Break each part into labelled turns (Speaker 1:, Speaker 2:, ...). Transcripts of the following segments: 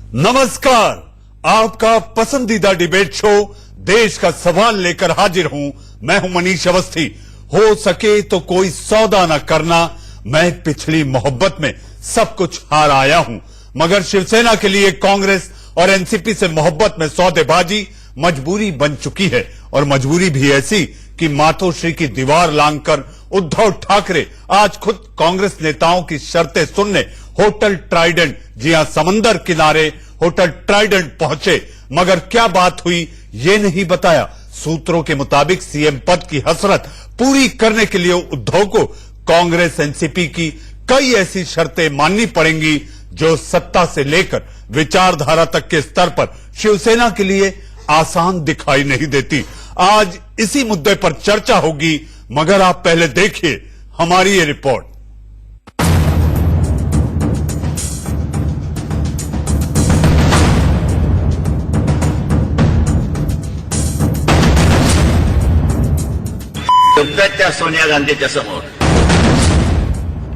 Speaker 1: नमस्कार, आपका पसंदीदा डिबेट शो देश का सवाल लेकर हाजिर हूं। मैं हूं मनीष अवस्थी। हो सके तो कोई सौदा न करना, मैं पिछली मोहब्बत में सब कुछ हार आया हूं। मगर शिवसेना के लिए कांग्रेस और एनसीपी से मोहब्बत में सौदेबाजी मजबूरी बन चुकी है, और मजबूरी भी ऐसी कि मातोश्री की दीवार लांघकर उद्धव ठाकरे आज खुद कांग्रेस नेताओं की शर्तें सुनने होटल ट्राइडेंट, जी हां, समंदर किनारे होटल ट्राइडेंट पहुंचे। मगर क्या बात हुई ये नहीं बताया। सूत्रों के मुताबिक सीएम पद की हसरत पूरी करने के लिए उद्धव को कांग्रेस एनसीपी की कई ऐसी शर्तें माननी पड़ेंगी जो सत्ता से लेकर विचारधारा तक के स्तर पर शिवसेना के लिए आसान दिखाई नहीं देती। आज इसी मुद्दे पर चर्चा होगी, मगर आप पहले देखिए हमारी ये रिपोर्ट।
Speaker 2: त्या सोनिया गांधीच्या समोर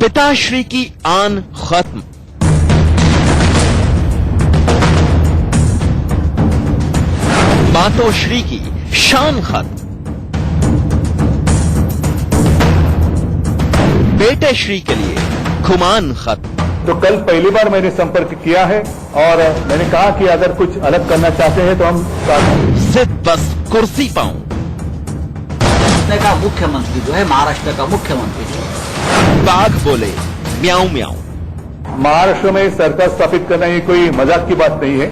Speaker 3: पिताश्री की आन खत्म, मातोश्री की शान खत्म, बेटे श्री के लिए खुमान खत्म।
Speaker 4: तो कल पहली बार मैंने संपर्क किया है और मैंने कहा कि अगर कुछ अलग करना चाहते हैं तो हम साथ हैं।
Speaker 3: जिद बस कुर्सी पाऊं,
Speaker 2: का मुख्यमंत्री जो है महाराष्ट्र का मुख्यमंत्री
Speaker 3: बाघ बोले म्याऊं म्याऊं।
Speaker 4: महाराष्ट्र में सरकार स्थापित करना ये कोई मजाक की बात नहीं है,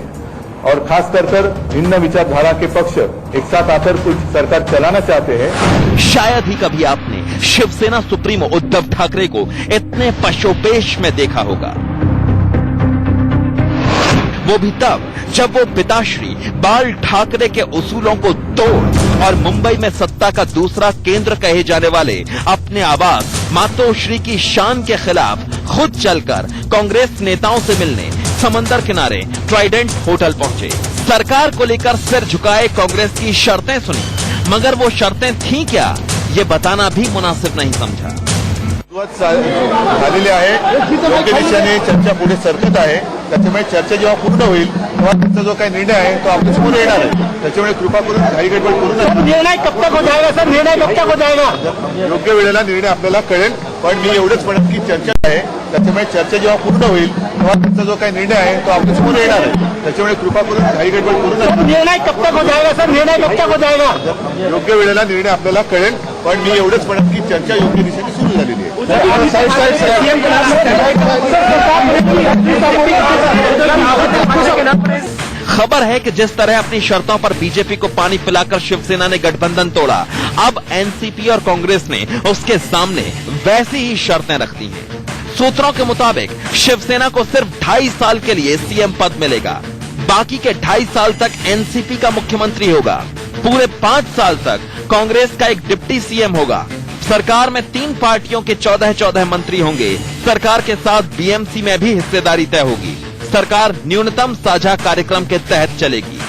Speaker 4: और खास कर भिन्न विचारधारा के पक्ष एक साथ आकर कुछ सरकार चलाना चाहते हैं।
Speaker 3: शायद ही कभी आपने शिवसेना सुप्रीमो उद्धव ठाकरे को इतने पशोपेश में देखा होगा, वो भी तब जब वो पिताश्री बाल ठाकरे के उसूलों को तोड़ और मुंबई में सत्ता का दूसरा केंद्र कहे जाने वाले अपने आवास मातोश्री की शान के खिलाफ खुद चलकर कांग्रेस नेताओं से मिलने समंदर किनारे ट्राइडेंट होटल पहुंचे। सरकार को लेकर सिर झुकाए कांग्रेस की शर्तें सुनी, मगर वो शर्तें थी क्या ये बताना भी मुनासिब नहीं समझा।
Speaker 4: झालेली आहे, योग्य दिशेने चर्चा पुढे सरकत आहे। त्याच्यामुळे चर्चा जेव्हा पूर्ण होईल तेव्हा त्याचा जो काही निर्णय आहे तो आपल्या समोर येणार आहे। त्याच्यामुळे कृपा करून घाई गडबड करू नका।
Speaker 5: निर्णय कब तक हो जाएगा सर? निर्णय कब तक हो जाएगा?
Speaker 4: योग्य वेळेला निर्णय आपल्याला कळेल, पण मी एवढंच म्हणत की चर्चा आहे, त्याच्यामुळे चर्चा जेव्हा पूर्ण होईल तेव्हा त्याचा जो काही निर्णय आहे तो आपल्या समोर येणार आहे। त्याच्यामुळे कृपा करून घाई गडबड करू नका।
Speaker 5: निर्णय कब तक हो जाएगा सर? निर्णय कब तक हो जाएगा?
Speaker 4: योग्य वेळेला निर्णय आपल्याला कळेल, पण मी एवढंच म्हणत की चर्चा योग्य दिशेने सुरू झालेली आहे।
Speaker 3: खबर है कि जिस तरह अपनी शर्तों पर बीजेपी को पानी पिलाकर शिवसेना ने गठबंधन तोड़ा, अब एनसीपी और कांग्रेस ने उसके सामने वैसी ही शर्तें रख दी हैं। सूत्रों के मुताबिक शिवसेना को सिर्फ 2.5 साल के लिए सीएम पद मिलेगा, बाकी के 2.5 साल तक एनसीपी का मुख्यमंत्री होगा, पूरे 5 साल तक कांग्रेस का एक डिप्टी सीएम होगा। सरकार में 3 पार्टियों के 14 मंत्री होंगे। सरकार के साथ बीएमसी में भी हिस्सेदारी तय होगी। सरकार न्यूनतम साझा कार्यक्रम के तहत चलेगी।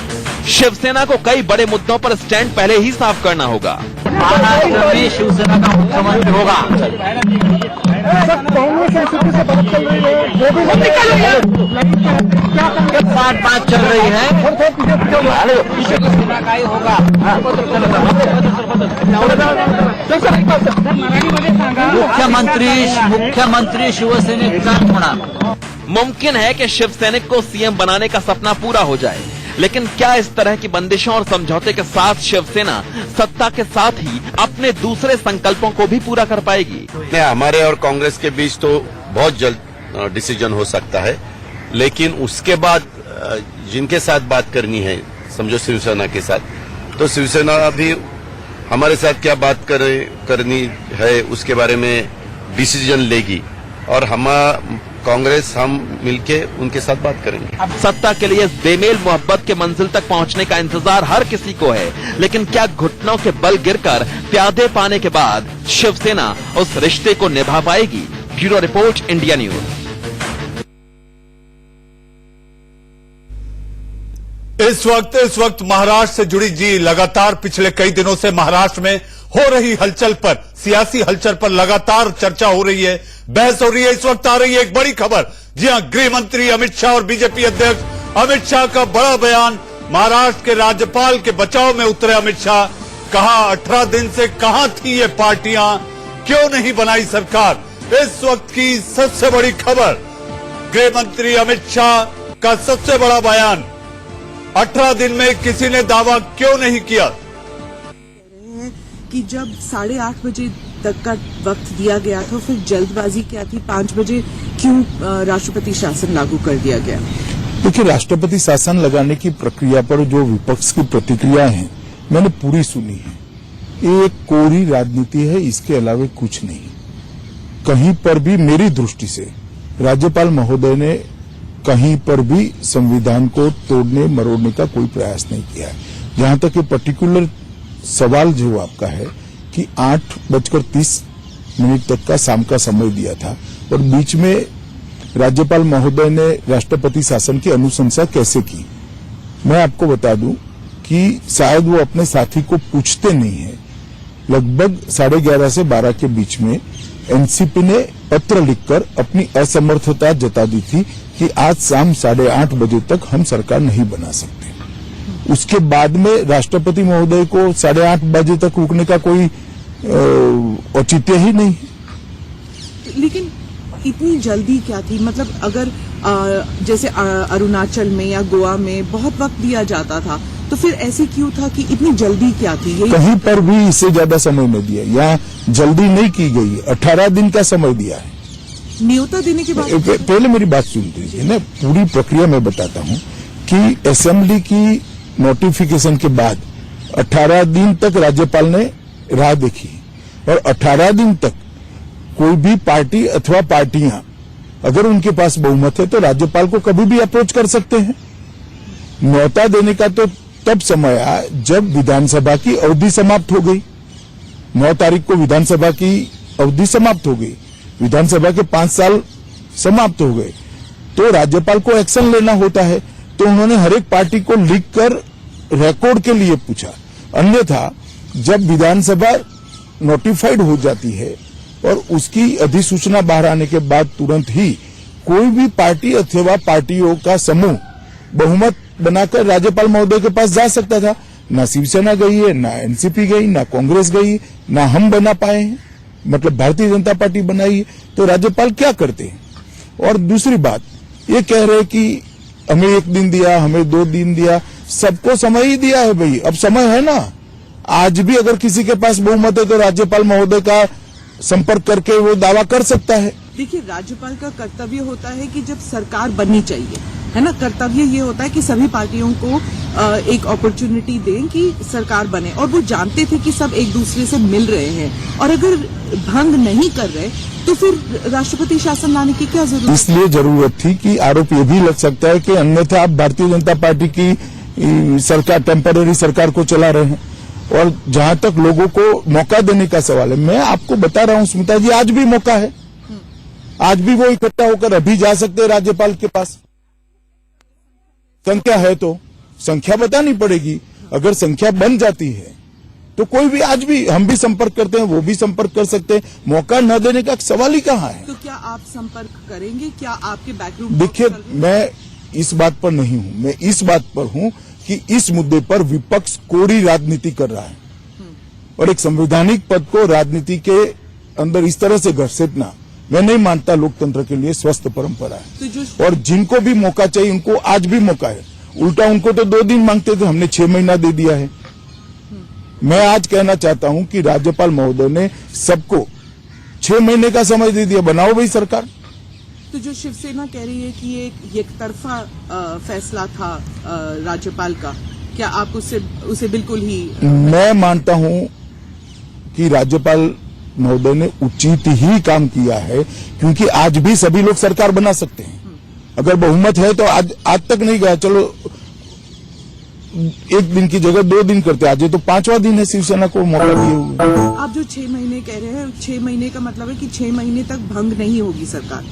Speaker 3: शिवसेना को कई बड़े मुद्दों पर स्टैंड पहले ही साफ करना होगा।
Speaker 2: महाराष्ट्र में शिवसेना का मुख्यमंत्री होगा। बात चल रही है, शिवसेना का ही होगा। मुख्यमंत्री शिवसेनेचा होणार।
Speaker 3: मुमकिन है कि शिवसैनिक को सीएम बनाने का सपना पूरा हो जाए, लेकिन क्या इस तरह की बंदिशों और समझौते के साथ शिवसेना सत्ता के साथ ही अपने दूसरे संकल्पों को भी पूरा कर पाएगी?
Speaker 6: हमारे और कांग्रेस के बीच तो बहुत जल्द डिसीजन हो सकता है, लेकिन उसके बाद जिनके साथ बात करनी है, समझो शिवसेना के साथ, तो शिवसेना भी हमारे साथ क्या बात करनी है उसके बारे में डिसीजन लेगी, और कांग्रेस हम मिलके उनके साथ बात करेंगे।
Speaker 3: सत्ता के लिए इस बेमेल मोहब्बत के मंजिल तक पहुंचने का इंतजार हर किसी को है, लेकिन क्या घुटनों के बल गिरकर प्यादे पाने के बाद शिवसेना उस रिश्ते को निभा पाएगी? Bureau report, India news.
Speaker 1: इस वक्त महाराष्ट्र से जुड़ी जी लगातार पिछले कई दिनों से महाराष्ट्र में हो रही हलचल पर, सियासी हलचल पर लगातार चर्चा हो रही है, बहस हो रही है। इस वक्त आ रही है एक बड़ी खबर। जी हां, गृह मंत्री अमित शाह और बीजेपी अध्यक्ष अमित शाह का बड़ा बयान, महाराष्ट्र के राज्यपाल के बचाव में उतरे अमित शाह। कहा 18 दिन से कहां थी ये पार्टियां, क्यों नहीं बनाई सरकार। इस वक्त की सबसे बड़ी खबर, गृह मंत्री अमित शाह का सबसे बड़ा बयान, 18 दिन में किसी ने दावा क्यों नहीं किया।
Speaker 7: कि जब 8:30 बजे तक का वक्त दिया गया था, फिर जल्दबाजी क्या थी, 5 बजे क्यों राष्ट्रपति शासन लागू कर दिया गया।
Speaker 8: देखिए, राष्ट्रपति शासन लगाने की प्रक्रिया पर जो विपक्ष की प्रतिक्रिया है मैंने पूरी सुनी है। ये एक कोरी राजनीति है, इसके अलावा कुछ नहीं। कहीं पर भी मेरी दृष्टि से राज्यपाल महोदय ने कहीं पर भी संविधान को तोड़ने मरोड़ने का कोई प्रयास नहीं किया है। जहां तक ये पर्टिकुलर सवाल जो आपका है कि 8:30 तक का शाम का समय दिया था और बीच में राज्यपाल महोदय ने राष्ट्रपति शासन की अनुशंसा कैसे की, मैं आपको बता दूं कि शायद वो अपने साथी को पूछते नहीं है। लगभग 11:30 से 12 के बीच में एनसीपी ने पत्र लिखकर अपनी असमर्थता जता दी थी कि आज शाम 8:30 बजे तक हम सरकार नहीं बना सकते। उसके बाद में राष्ट्रपति महोदय को 8:30 बजे तक रुकने का कोई औचित्य ही नहीं।
Speaker 7: लेकिन इतनी जल्दी क्या थी, मतलब अगर जैसे अरुणाचल में या गोवा में बहुत वक्त दिया जाता था, तो फिर ऐसे क्यों था कि इतनी जल्दी क्या थी।
Speaker 8: कहीं पर भी इससे ज्यादा समय नहीं दिया, यहाँ जल्दी नहीं की गई, 18 दिन का समय दिया है।
Speaker 7: न्योता देने के बाद
Speaker 8: पहले मेरी बात सुन लीजिए ना, पूरी प्रक्रिया में बताता हूँ कि असेंबली की नोटिफिकेशन के बाद 18 दिन तक राज्यपाल ने राह देखी और 18 दिन तक कोई भी पार्टी अथवा पार्टियां अगर उनके पास बहुमत है तो राज्यपाल को कभी भी अप्रोच कर सकते हैं। न्योता देने का तो तब समय आया जब विधानसभा की अवधि समाप्त हो गई। 9 तारीख को विधानसभा की अवधि समाप्त हो गई, विधानसभा के 5 साल समाप्त हो गए, तो राज्यपाल को एक्शन लेना होता है। तो उन्होंने हर एक पार्टी को लिखकर रिकॉर्ड के लिए पूछा। अन्यथा जब विधानसभा नोटिफाइड हो जाती है और उसकी अधिसूचना बाहर आने के बाद तुरंत ही कोई भी पार्टी अथवा पार्टियों का समूह बहुमत बनाकर राज्यपाल महोदय के पास जा सकता था। ना शिवसेना गई है, ना एनसीपी गई, ना कांग्रेस गई, ना हम बना पाए हैं, मतलब भारतीय जनता पार्टी बनाई है। तो राज्यपाल क्या करते हैं। और दूसरी बात ये कह रहे कि हमें 1 दिन दिया, हमें 2 दिन दिया, सबको समय ही दिया है भाई, अब समय है ना। आज भी अगर किसी के पास बहुमत है तो राज्यपाल महोदय का संपर्क करके वो दावा कर सकता है।
Speaker 7: देखिए, राज्यपाल का कर्तव्य होता है कि जब सरकार बननी चाहिए, है ना, कर्तव्य ये होता है कि सभी पार्टियों को एक अपॉर्चुनिटी दें कि सरकार बने। और वो जानते थे कि सब एक दूसरे से मिल रहे हैं, और अगर भंग नहीं कर रहे तो फिर राष्ट्रपति शासन लाने की क्या जरूरत।
Speaker 8: इसलिए जरूरत थी कि आरोप ये भी लग सकता है कि अन्यथा आप भारतीय जनता पार्टी की सरकार, टेम्पररी सरकार को चला रहे हैं। और जहां तक लोगों को मौका देने का सवाल है, मैं आपको बता रहा हूं स्मिता जी, आज भी मौका है, आज भी वो इकट्ठा होकर अभी जा सकते हैं राज्यपाल के पास। संख्या है तो संख्या बतानी पड़ेगी। अगर संख्या बन जाती है तो कोई भी, आज भी हम भी संपर्क करते हैं, वो भी संपर्क कर सकते हैं। मौका न देने का सवाल ही कहाँ है।
Speaker 7: तो क्या आप संपर्क करेंगे, क्या आपके बैकरूम।
Speaker 8: देखिए, मैं इस बात पर नहीं हूं, मैं इस बात पर हूं कि इस मुद्दे पर विपक्ष कोरी राजनीति कर रहा है और एक संवैधानिक पद को राजनीति के अंदर इस तरह से घसीटना मैं नहीं मानता लोकतंत्र के लिए स्वस्थ परंपरा है। और जिनको भी मौका चाहिए उनको आज भी मौका है। उल्टा उनको तो 2 दिन मांगते थे, हमने 6 महीना दे दिया है। मैं आज कहना चाहता हूं कि राज्यपाल महोदय ने सबको 6 महीने का समय दे दिया, बनाओ भाई सरकार।
Speaker 7: तो जो शिवसेना कह रही है कि ये एक तरफा फैसला था राज्यपाल का, क्या आप उसे बिल्कुल ही।
Speaker 8: मैं मानता हूं कि राज्यपाल महोदय ने उचित ही काम किया है, क्योंकि आज भी सभी लोग सरकार बना सकते हैं। अगर बहुमत है तो आज तक नहीं गया, चलो 1 दिन की जगह 2 दिन करते, आज ये तो 5वां दिन है शिवसेना को मौका दिए हुए।
Speaker 7: आप जो 6 महीने कह रहे हैं, 6 महीने का मतलब है कि 6 महीने तक भंग नहीं होगी सरकार।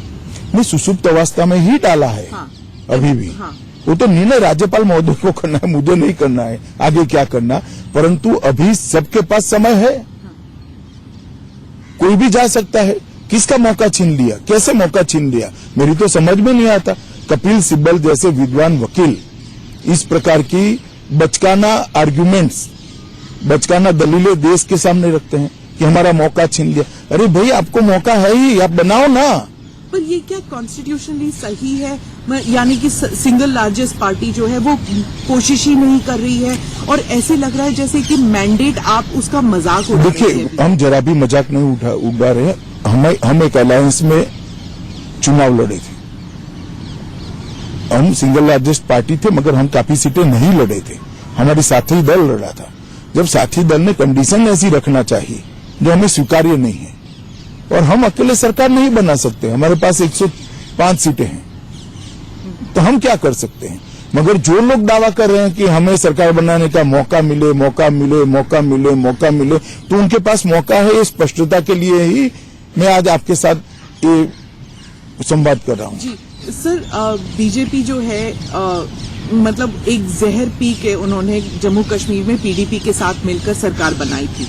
Speaker 8: नहीं, सुसुप्त अवस्था में ही डाला है।
Speaker 7: हाँ,
Speaker 8: अभी भी
Speaker 7: हाँ।
Speaker 8: वो तो निर्णय राज्यपाल महोदय को करना है, मुझे नहीं करना है आगे क्या करना। परंतु अभी सबके पास समय है, कोई भी जा सकता है। किसका मौका छीन लिया, कैसे मौका छीन लिया, मेरी तो समझ में नहीं आता। कपिल सिब्बल जैसे विद्वान वकील इस प्रकार की बचकाना आर्ग्यूमेंट्स, बचकाना दलीलें देश के सामने रखते हैं कि हमारा मौका छीन लिया। अरे भाई, आपको मौका है ही, आप बनाओ ना।
Speaker 7: पर ये क्या कॉन्स्टिट्यूशनली सही है? यानी कि सिंगल लार्जेस्ट पार्टी जो है वो कोशिश ही नहीं कर रही है, और ऐसे लग रहा है जैसे कि मैंडेट आप उसका मजाक उड़ा रहे हैं।
Speaker 8: देखिए, हम जरा भी मजाक नहीं उड़ा रहे हैं। हम एक अलायंस में चुनाव लड़े थे, हम सिंगल लार्जेस्ट पार्टी थे, मगर हम काफी सीटें नहीं लड़े थे, हमारी साथी दल लड़ा था। जब साथी दल ने कंडीशन ऐसी रखना चाहिए जो हमें स्वीकार्य नहीं है, और हम अकेले सरकार नहीं बना सकते, हमारे पास 105 सीटें हैं, तो हम क्या कर सकते हैं। मगर जो लोग दावा कर रहे हैं कि हमें सरकार बनाने का मौका मिले, मौका मिले, मौका मिले, मौका मिले, तो उनके पास मौका है। ये स्पष्टता के लिए ही मैं आज आपके साथ ये संवाद कर रहा हूं।
Speaker 7: जी सर, बीजेपी जो है मतलब एक जहर पी के उन्होंने जम्मू कश्मीर में पीडीपी के साथ मिलकर सरकार बनाई थी।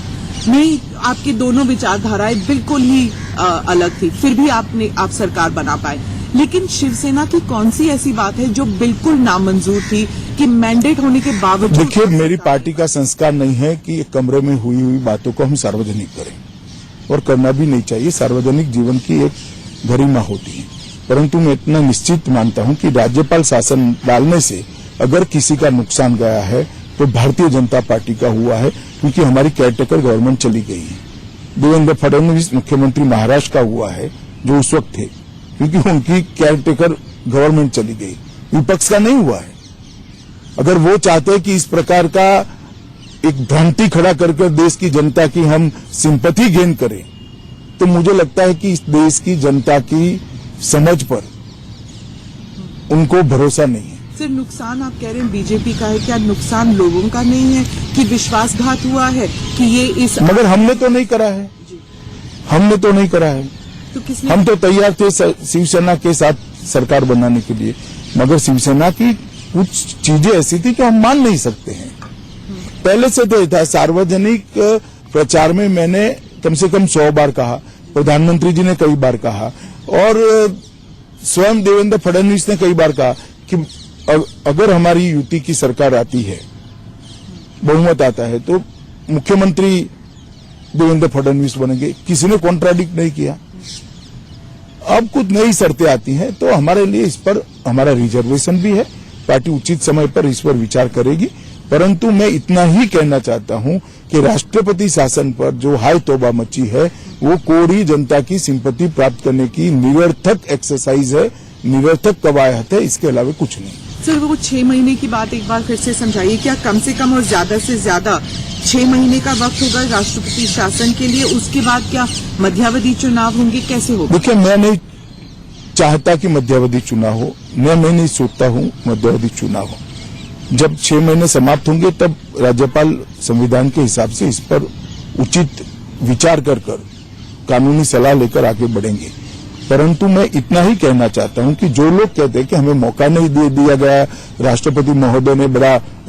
Speaker 7: नहीं, आपकी दोनों विचारधाराएं बिल्कुल ही अलग थी, फिर भी आप सरकार बना पाए। लेकिन शिवसेना की कौन सी ऐसी बात है जो बिल्कुल नामंजूर थी कि मैंडेट होने के बावजूद?
Speaker 8: देखिए, मेरी पार्टी का संस्कार नहीं है कि एक कमरे में हुई बातों को हम सार्वजनिक करें, और करना भी नहीं चाहिए। सार्वजनिक जीवन की एक गरिमा होती है, परंतु मैं इतना निश्चित मानता हूं कि राज्यपाल शासन डालने से अगर किसी का नुकसान गया है तो भारतीय जनता पार्टी का हुआ है, क्योंकि हमारी केयरटेकर गवर्नमेंट चली गई है। देवेंद्र फडणवीस मुख्यमंत्री महाराष्ट्र का हुआ है जो उस वक्त थे, क्योंकि उनकी केयरटेकर गवर्नमेंट चली गई, विपक्ष का नहीं हुआ है। अगर वो चाहते कि इस प्रकार का एक भ्रांति खड़ा करके देश की जनता की हम सिंपैथी गेन करें, तो मुझे लगता है कि इस देश की जनता की समझ पर उनको भरोसा नहीं है।
Speaker 7: सिर्फ नुकसान आप कह रहे हैं बीजेपी का है, क्या नुकसान लोगों का नहीं है कि विश्वासघात हुआ है कि ये इस?
Speaker 8: मगर हमने तो नहीं करा है, हमने तो नहीं करा है।
Speaker 7: तो किसने?
Speaker 8: हम तो तैयार थे शिवसेना के साथ सरकार बनाने के लिए, मगर शिवसेना की कुछ चीजें ऐसी थी जो हम मान नहीं सकते हैं। पहले से तो था, सार्वजनिक प्रचार में मैंने कम से कम 100 बार कहा, प्रधानमंत्री जी ने कई बार कहा, और स्वयं देवेंद्र फडणवीस ने कई बार कहा कि अगर हमारी यूटी की सरकार आती है, बहुमत आता है, तो मुख्यमंत्री देवेंद्र फडणवीस बनेंगे। किसी ने कॉन्ट्राडिक्ट नहीं किया। अब कुछ नई शर्तें आती हैं, तो हमारे लिए इस पर हमारा रिजर्वेशन भी है। पार्टी उचित समय पर इस पर विचार करेगी, परंतु मैं इतना ही कहना चाहता हूं कि राष्ट्रपति शासन पर जो हाय तौबा मची है, वो कोरी जनता की सिंपैथी प्राप्त करने की निरर्थक एक्सरसाइज है, निरर्थक कवायद है, इसके अलावा कुछ नहीं।
Speaker 7: सर, वो 6 महीने की बात एक बार फिर से समझाइए। क्या कम से कम और ज्यादा से ज्यादा 6 महीने का वक्त होगा राष्ट्रपति शासन के लिए? उसके बाद क्या मध्यावधि चुनाव होंगे, कैसे होगा?
Speaker 8: देखिए, मैं नहीं चाहता कि मध्यावधि चुनाव हो, मैं नहीं सोचता हूं मध्यावधि चुनाव हो। जब 6 महीने समाप्त होंगे तब राज्यपाल संविधान के हिसाब से इस पर उचित विचार कर कानूनी सलाह लेकर आगे बढ़ेंगे। परंतु मैं इतना ही कहना चाहता हूं कि जो लोग कहते हैं कि हमें मौका नहीं दिया गया, राष्ट्रपति महोदय ने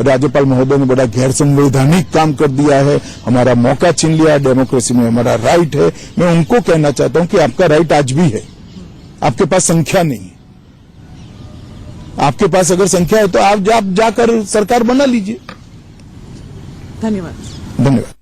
Speaker 8: राज्यपाल महोदय ने बड़ा गैर संवैधानिक काम कर दिया है, हमारा मौका छीन लिया, डेमोक्रेसी में हमारा राइट है, मैं उनको कहना चाहता हूं कि आपका राइट आज भी है, आपके पास संख्या नहीं है। आपके पास अगर संख्या है तो आप जाकर सरकार बना लीजिए।
Speaker 7: धन्यवाद।
Speaker 8: धन्यवाद।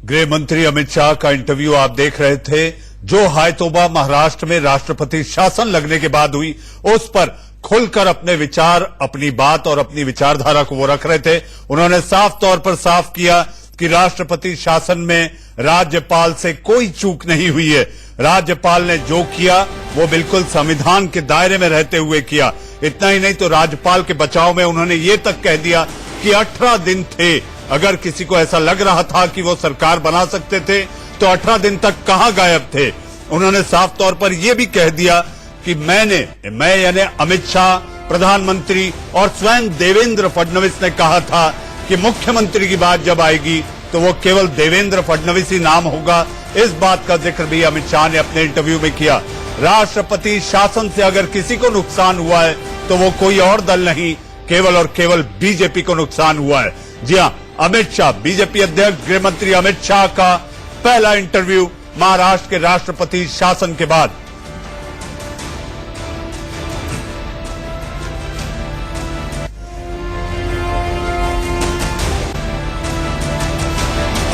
Speaker 1: गृह मंत्री अमित शाह का इंटरव्यू आप देख रहे थे। जो हाय तौबा महाराष्ट्र में राष्ट्रपति शासन लगने के बाद हुई, उस पर खुलकर अपने विचार, अपनी बात और अपनी विचारधारा को वो रख रहे थे। उन्होंने साफ तौर पर साफ किया कि राष्ट्रपति शासन में राज्यपाल से कोई चूक नहीं हुई है। राज्यपाल ने जो किया वो बिल्कुल संविधान के दायरे में रहते हुए किया। इतना ही नहीं तो राज्यपाल के बचाव में उन्होंने ये तक कह दिया कि 18 दिन थे। अगर किसी को ऐसा लग रहा था कि वो सरकार बना सकते थे तो 18 दिन तक कहां गायब थे। उन्होंने साफ तौर पर यह भी कह दिया कि मैं यानी अमित शाह, प्रधानमंत्री और स्वयं देवेंद्र फडणवीस ने कहा था कि मुख्यमंत्री की बात जब आएगी तो वो केवल देवेंद्र फडणवीस ही नाम होगा। इस बात का जिक्र भी अमित शाह ने अपने इंटरव्यू में किया। राष्ट्रपति शासन से अगर किसी को नुकसान हुआ है तो वो कोई और दल नहीं, केवल और केवल बीजेपी को नुकसान हुआ है। जी हां, अमित शाह, बीजेपी अध्यक्ष गृह मंत्री अमित शाह का पहला इंटरव्यू महाराष्ट्र के राष्ट्रपति शासन के बाद।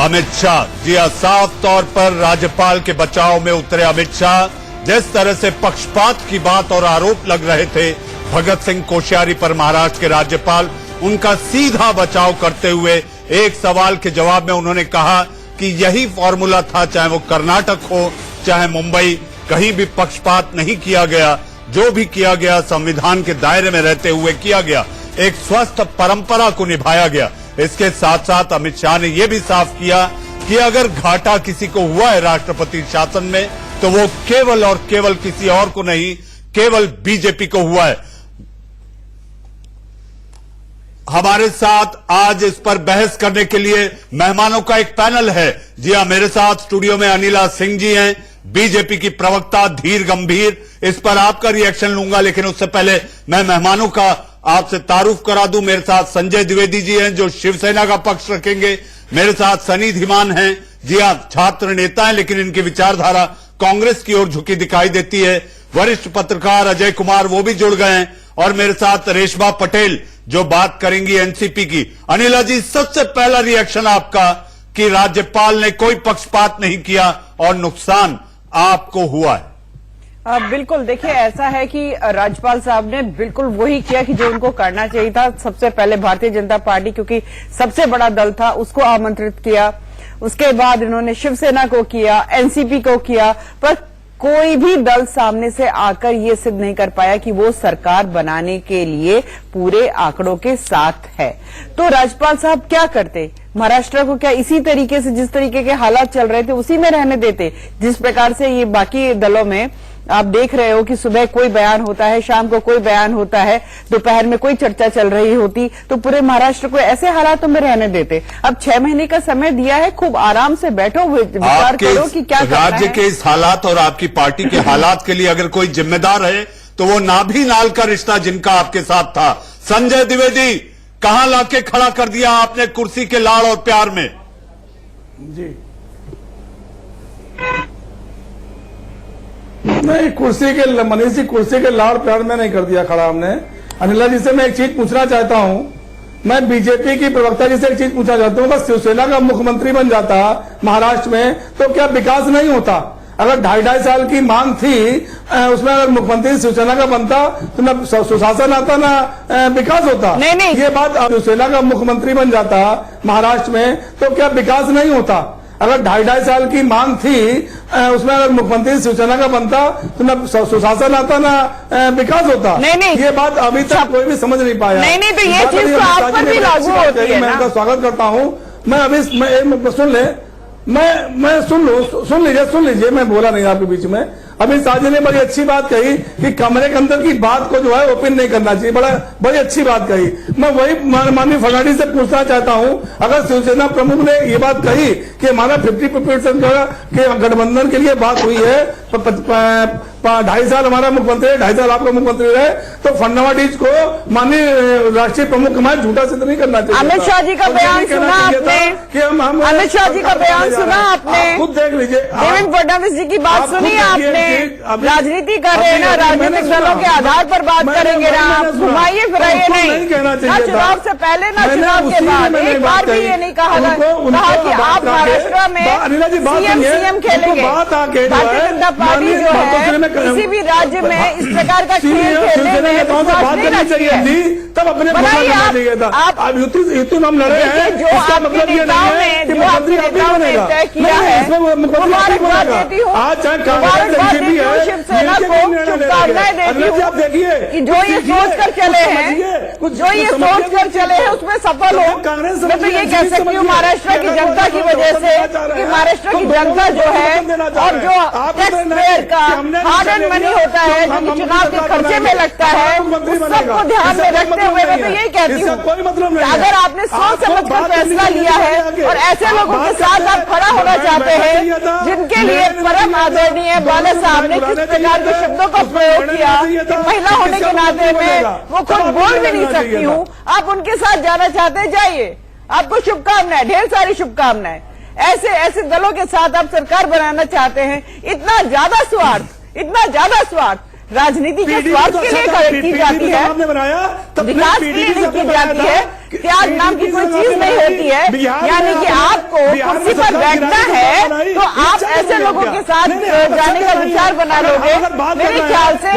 Speaker 1: अमित शाह, जी हां, साफ तौर पर राज्यपाल के बचाव में उतरे अमित शाह। जिस तरह से पक्षपात की बात और आरोप लग रहे थे भगत सिंह कोश्यारी पर महाराष्ट्र के राज्यपाल, उनका सीधा बचाव करते हुए एक सवाल के जवाब में उन्होंने कहा कि यही फॉर्मूला था, चाहे वो कर्नाटक हो चाहे मुंबई, कहीं भी पक्षपात नहीं किया गया। जो भी किया गया संविधान के दायरे में रहते हुए किया गया, एक स्वस्थ परंपरा को निभाया गया। इसके साथ साथ अमित शाह ने यह भी साफ किया कि अगर घाटा किसी को हुआ है राष्ट्रपति शासन में तो वो केवल और केवल किसी और को नहीं, केवल बीजेपी को हुआ है। हमारे साथ आज इस पर बहस करने के लिए मेहमानों का एक पैनल है। जी हां, मेरे साथ स्टूडियो में अनिला सिंह जी हैं, बीजेपी की प्रवक्ता धीर गंभीर। इस पर आपका रिएक्शन लूंगा, लेकिन उससे पहले मैं मेहमानों का आपसे तारुफ करा दूं। मेरे साथ संजय द्विवेदी जी हैं जो शिवसेना का पक्ष रखेंगे। मेरे साथ सनी धीमान हैं, जी हां, छात्र नेता हैं लेकिन इनकी विचारधारा कांग्रेस की ओर झुकी दिखाई देती है। वरिष्ठ पत्रकार अजय कुमार वो भी जुड़ गए हैं और मेरे साथ रेशमा पटेल जो बात करेंगी एनसीपी की। अनिला जी, सबसे पहला रिएक्शन आपका कि राज्यपाल ने कोई पक्षपात नहीं किया और नुकसान आपको हुआ है।
Speaker 9: बिल्कुल, देखिए ऐसा है कि राज्यपाल साहब ने बिल्कुल वही किया कि जो उनको करना चाहिए था। सबसे पहले भारतीय जनता पार्टी, क्योंकि सबसे बड़ा दल था, उसको आमंत्रित किया। उसके बाद इन्होंने शिवसेना को किया, एनसीपी को किया, पर कोई भी दल सामने से आकर ये सिद्ध नहीं कर पाया कि वो सरकार बनाने के लिए पूरे आंकड़ों के साथ है। तो राज्यपाल साहब क्या करते? महाराष्ट्र को क्या इसी तरीके से, जिस तरीके के हालात चल रहे थे उसी में रहने देते? जिस प्रकार से ये बाकी दलों में आप देख रहे हो कि सुबह कोई बयान होता है, शाम को कोई बयान होता है, दोपहर में कोई चर्चा चल रही होती, तो पूरे महाराष्ट्र को ऐसे हालातों में रहने देते। अब 6 महीने का समय दिया है, खूब आराम से बैठो, विचार करो कि क्या करना है।
Speaker 1: राज्य के इस हालात और आपकी पार्टी के हालात के लिए अगर कोई जिम्मेदार है तो वो नाभी नाल का रिश्ता जिनका आपके साथ था। संजय द्विवेदी, कहां लाके खड़ा कर दिया आपने कुर्सी के लाड़ और प्यार में?
Speaker 10: जी नहीं, कुर्सी के मनीष जी, कुर्सी के लाड़ प्यार में नहीं कर दिया खड़ा हमने। अनिला जी से मैं एक चीज पूछना चाहता हूं, मैं बीजेपी की प्रवक्ता जी से एक चीज पूछना चाहता हूं, बस शिवसेना का मुख्यमंत्री बन जाता महाराष्ट्र में तो क्या विकास नहीं होता? अगर 2.5 साल की मांग थी, उसमें अगर मुख्यमंत्री शिवसेना का बनता तो न सुशासन आता ना विकास होता।
Speaker 9: नहीं,
Speaker 10: ये बात, शिवसेना का मुख्यमंत्री बन जाता महाराष्ट्र में तो क्या विकास नहीं होता? अगर 2.5 साल की मांग थी, उसमें अगर मुख्यमंत्री शिवसेना का बनता तो न सुशासन आता ना विकास होता।
Speaker 9: नहीं,
Speaker 10: ये बात अभी तक कोई भी समझ नहीं पाया।
Speaker 9: नहीं, तो ये चीज तो आप पर भी लागू होती है।
Speaker 10: मैं इनका स्वागत करता हूं। मैं अभी सुन ले, मैं सुन लीजिए, मैं बोला नहीं आपके बीच में। अभी साजी ने बड़ी अच्छी बात कही कि कमरे के अंदर की बात को जो है ओपन नहीं करना चाहिए, बड़ी अच्छी बात कही। मैं वही माननीय फडणवीस से पूछना चाहता हूं, अगर शिवसेना प्रमुख ने ये बात कही कि हमारा 50% के गठबंधन के लिए बात हुई है, 2.5 साल हमारा मुख्यमंत्री है, 2.5 साल आपका मुख्यमंत्री रहे, तो फडणवीस को माननीय राष्ट्रीय प्रमुख हमारे झूठा सिद्ध नहीं करना चाहिए।
Speaker 9: अमित शाह जी का बयान सुना आपने? अमित शाह जी का बयान सुना आपने?
Speaker 10: खुद देख लीजिए,
Speaker 9: देवेंद्र फडणवीस जी की बात सुनी आपने? राजनीति कर रहे हैं ना, राजनीतिक दलों के आधार पर बात करेंगे ना आप, घुमाइए फिराइए नहीं। ना चुनाव से पहले ना चुनाव के बाद एक बार भी ये नहीं कहा कि आप महाराष्ट्र में सीएम खेलेंगे। भारतीय जनता पार्टी जो है किसी भी राज्य में इस प्रकार का खेल खेलने में
Speaker 10: तब अपने आप युति हम लड़े हैं,
Speaker 9: जो आपके नेताओं ने तय किया है,
Speaker 10: आज चाहे कांग्रेस
Speaker 9: शिवसेना को शुभकामनाएं देती हूँ कि जो ये सोच कर चले हैं उसमें सफल हो। मैं तो ये कह सकती हूँ महाराष्ट्र की जनता की वजह से कि महाराष्ट्र की जनता जो है और जो टैक्स पेयर का हार्ड एंड मनी होता है जो चुनाव के खर्चे में लगता है, उस सबको ध्यान में रखते हुए मैं तो यही कहती हूँ अगर आपने सोच समझ कर फैसला लिया है और ऐसे लोगों के साथ आप खड़ा होना चाहते हैं जिनके लिए परम आदरणीय बाला साहब ने किस प्रकार के शब्दों का प्रयोग किया कि महिला होने के नाते में वो खुद बोल भी नहीं सकती हूँ, आप उनके साथ जाना चाहते हैं जाइए। आपको शुभकामनाएं, ढेर सारी शुभकामनाएं। ऐसे ऐसे दलों के साथ आप सरकार बनाना चाहते हैं। इतना ज्यादा स्वार्थ राजनीति के स्वार्थ के लिए की जाती है, विकास के लिए नहीं की जाती है, त्याग नाम की कोई चीज नहीं होती है। यानी कि आपको कुर्सी पर बैठना है तो आप ऐसे लोगों के साथ जाने का विचार बना लोगे। मेरे ख्याल से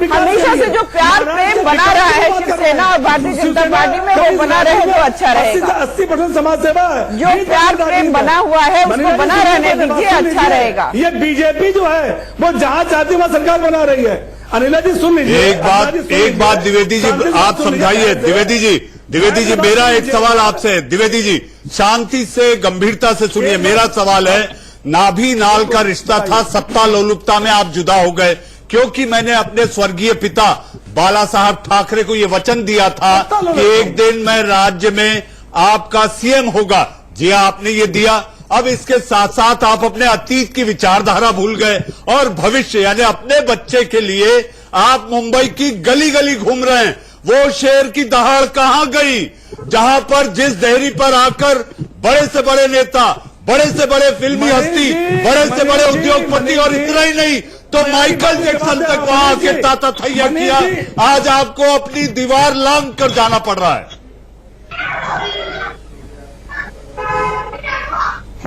Speaker 9: हमेशा से जो प्यार प्रेम बना रहा है शिवसेना और भारतीय जनता पार्टी में, वो बना रहे तो अच्छा रहेगा।
Speaker 10: 80% समाज सेवा
Speaker 9: जो प्यार प्रेम बना हुआ है उसको बना रहने दीजिए, अच्छा रहेगा।
Speaker 10: ये बीजेपी जो है वो जहां चाहती वहां सरकार बना रही है। अनिला जी सुन लीजिए,
Speaker 1: एक बात द्विवेदी जी आप समझाइए। द्विवेदी जी मेरा एक सवाल आपसे है। द्विवेदी जी शांति से गंभीरता से सुनिए, मेरा सवाल है, नाभि नाल का रिश्ता था, सत्ता लोलुपता में आप जुदा हो गए, क्योंकि मैंने अपने स्वर्गीय पिता बाला साहब ठाकरे को यह वचन दिया था कि एक दिन मैं राज्य में आपका सीएम होगा। जी आपने ये दिया। अब इसके साथ साथ आप अपने अतीत की विचारधारा भूल गए और भविष्य यानी अपने बच्चे के लिए आप मुंबई की गली गली घूम रहे हैं। वो शेर की दहाड़ कहां गई जहां पर जिस देहरी पर आकर बड़े से बड़े नेता, बड़े से बड़े फिल्मी हस्ती, बड़े से बड़े उद्योगपति और इतना ही नहीं तो माइकल जैक्सन तक वहां आके ताता थैया किया। आज आपको अपनी दीवार लांग कर जाना पड़ रहा है।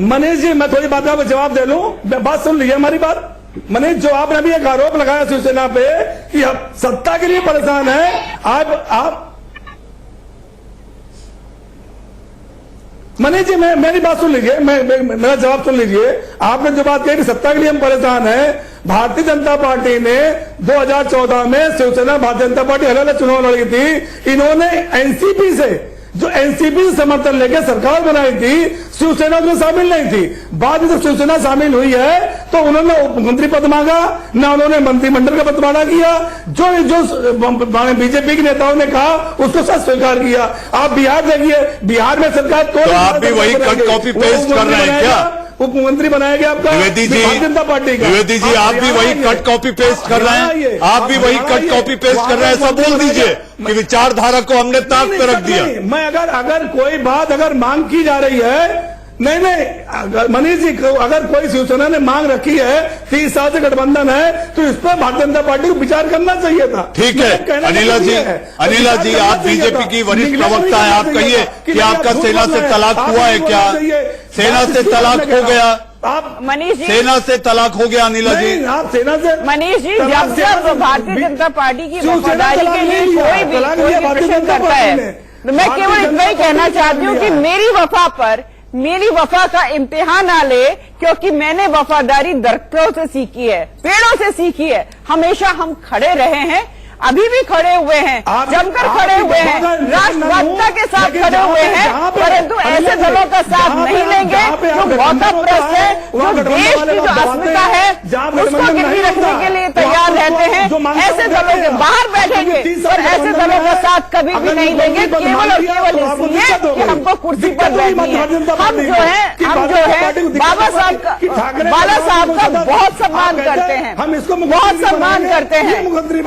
Speaker 10: मनीष जी मैं थोड़ी बात आपको जवाब दे लूं, बात सुन लीजिए हमारी बात। मनीष जो आपने अभी एक आरोप लगाया शिवसेना पे कि आप सत्ता के लिए परेशान है, आप मनीष जी मेरी बात सुन लीजिए, मेरा जवाब सुन लीजिए। आपने जो बात कही कि सत्ता के लिए हम परेशान है, भारतीय जनता पार्टी ने 2014 में शिवसेना भारतीय जनता पार्टी अलग अलग चुनाव लड़ी थी। इन्होंने एनसीपी से जो एनसीपी से समर्थन लेकर सरकार बनाई थी, शिवसेना उसमें शामिल नहीं थी। बाद में जब शिवसेना शामिल हुई है तो उन्होंने मंत्री पद मांगा, न उन्होंने मंत्रिमंडल का बंटवारा किया। जो बीजेपी के नेताओं ने कहा उसको सब स्वीकार किया। आप बिहार देखिए, बिहार में सरकार
Speaker 1: तो आप भी वही कट कॉपी पेस्ट कर रहे हैं क्या?
Speaker 10: उप मुख्यमंत्री बनाया गया आपका
Speaker 1: द्विवेदी जी,
Speaker 10: भारतीय जनता पार्टी का।
Speaker 1: द्विवेदी जी आप भी वही कट कॉपी पेस्ट कर रहे हैं, आप भी वही कट कॉपी पेस्ट कर रहे हैं। सब बोल दीजिए कि विचारधारा को हमने ताक पे रख दिया।
Speaker 10: मैं अगर कोई बात अगर मांग की जा रही है, नहीं मनीष जी, अगर कोई शिवसेना ने मांग रखी है 30 साल से गठबंधन है तो इस पर भारतीय जनता पार्टी को विचार करना चाहिए था।
Speaker 1: ठीक है अनिला जी आप बीजेपी की वरिष्ठ प्रवक्ता है, आप कहिए कि आपका सेना से तलाक हुआ है क्या? सेना से तलाक हो गया?
Speaker 9: आप मनीष जी,
Speaker 1: सेना से तलाक हो गया अनिला जी?
Speaker 10: आप सेना से
Speaker 9: मनीष जी, जब भारतीय जनता पार्टी की वफादारी के लिए कोई भी प्रश्न करता है तो मैं केवल इतना ही कहना चाहती हूँ कि मेरी वफा का इम्तिहान ना ले, क्योंकि मैंने वफादारी दरख्तों से सीखी है, पेड़ों से सीखी है। हमेशा हम खड़े रहे हैं, अभी भी खड़े हुए हैं, जमकर खड़े हुए हैं, राष्ट्रवादिता के साथ खड़े हुए हैं, परंतु ऐसे दलों का साथ नहीं लेंगे जो मौका प्रस्त है, जो देश की जो अस्मिता है उसको गिरवी रखने के लिए तैयार रहते हैं। ऐसे दलों के बाहर बैठेंगे और ऐसे दलों का साथ कभी भी नहीं लेंगे, केवल और केवल इसलिए कि हमको कुर्सी पर बैठनी है। हम जो है बाला साहब का बहुत सम्मान करते हैं, बहुत सम्मान करते हैं।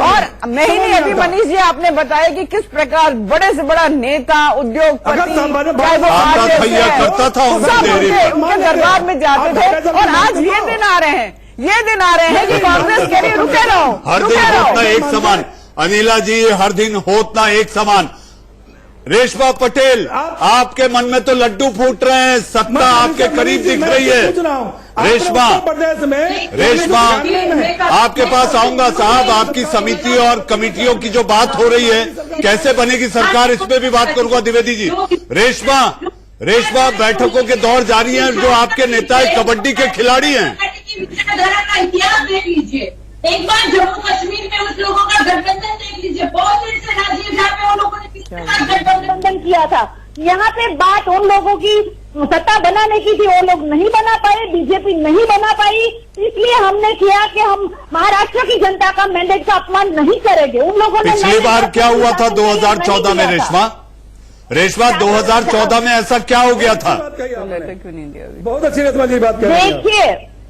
Speaker 9: और नहीं अभी मनीष जी आपने बताया कि किस प्रकार बड़े से बड़ा नेता, उद्योगपति, चाहे वो
Speaker 1: करता था
Speaker 9: उनके दरबार में जाते थे। और आज ये दिन आ रहे हैं कि कांग्रेस के लिए रुके रहो,
Speaker 1: हर दिन होतना एक समान। अनिला जी हर दिन होतना एक समान। रेशमा पटेल आपके मन में तो लड्डू फूट रहे हैं, सत्ता आपके करीब दिख रही है। रेशमा आपके पास आऊंगा साहब, आपकी समिति और कमेटियों की जो बात हो रही है कैसे बनेगी सरकार, इस पे भी बात करूंगा द्विवेदी जी। रेशमा बैठकों के दौर जारी हैं, जो आपके नेता कबड्डी के खिलाड़ी हैं।
Speaker 11: विचारधारा का इतिहास देख लीजिए, एक बार जम्मू कश्मीर में उस लोगों का गठबंधन देख लीजिए, बहुत देर से राजीव जहाँ पे उन लोगों ने गठबंधन किया था। यहाँ पे बात उन लोगों की सत्ता बनाने की थी, वो लोग नहीं बना पाए, बीजेपी नहीं बना पाई, इसलिए हमने किया कि हम महाराष्ट्र की जनता का मैंडेट का अपमान नहीं करेंगे। उन लोगों ने
Speaker 1: पिछली बार क्या हुआ था 2014 में रेशमा 2014 में ऐसा क्या हो गया था?
Speaker 10: बहुत अच्छी रेशमा जी बात कर रही हैं।
Speaker 11: देखिए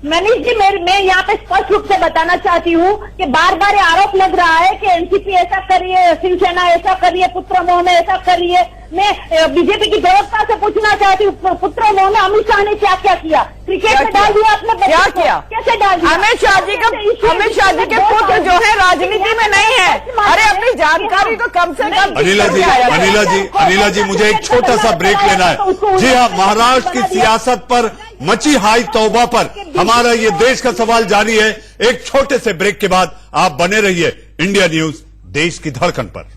Speaker 11: मनीष जी, मैं यहाँ पे स्पष्ट रूप से बताना चाहती हूँ कि बार बार आरोप लग रहा है कि एनसीपी ऐसा कर रही है, शिवसेना ऐसा कर रही है, पुत्र मोह में ऐसा कर रही है। मैं बीजेपी की प्रवक्ता से पूछना चाहती हूँ, पुत्र मोह में अमित शाह ने क्या क्या किया? क्रिकेट में डाल दिया आपने,
Speaker 9: क्या किया?
Speaker 11: कैसे डाल दिया?
Speaker 9: अमित शाह जी के पुत्र जो है राजनीति में नहीं है। अरे अपनी जानकारी तो कम से कम।
Speaker 1: अनिला जी मुझे एक छोटा सा ब्रेक लेना है। जी हाँ, महाराष्ट्र की सियासत पर मची हाई तौबा पर हमारा ये देश का सवाल जारी है। एक छोटे से ब्रेक के बाद आप बने रहिए इंडिया न्यूज, देश की धड़कन पर।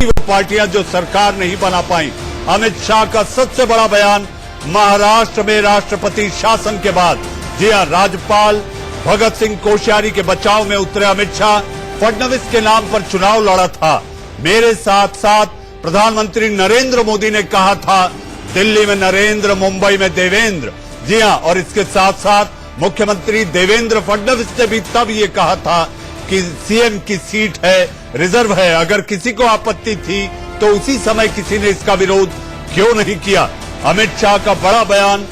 Speaker 1: वो पार्टियां जो सरकार नहीं बना पाई, अमित शाह का सबसे बड़ा बयान महाराष्ट्र में राष्ट्रपति शासन के बाद। जी हां, राज्यपाल भगत सिंह कोश्यारी के बचाव में उतरे अमित शाह। फडणवीस के नाम पर चुनाव लड़ा था। मेरे साथ साथ प्रधानमंत्री नरेंद्र मोदी ने कहा था दिल्ली में नरेंद्र, मुंबई में देवेंद्र। जी हां, और इसके साथ साथ मुख्यमंत्री देवेंद्र फडणवीस ने भी तब ये कहा था कि सीएम की सीट है, रिजर्व है। अगर किसी को आपत्ति थी तो उसी समय किसी ने इसका विरोध क्यों नहीं किया? अमित शाह का बड़ा बयान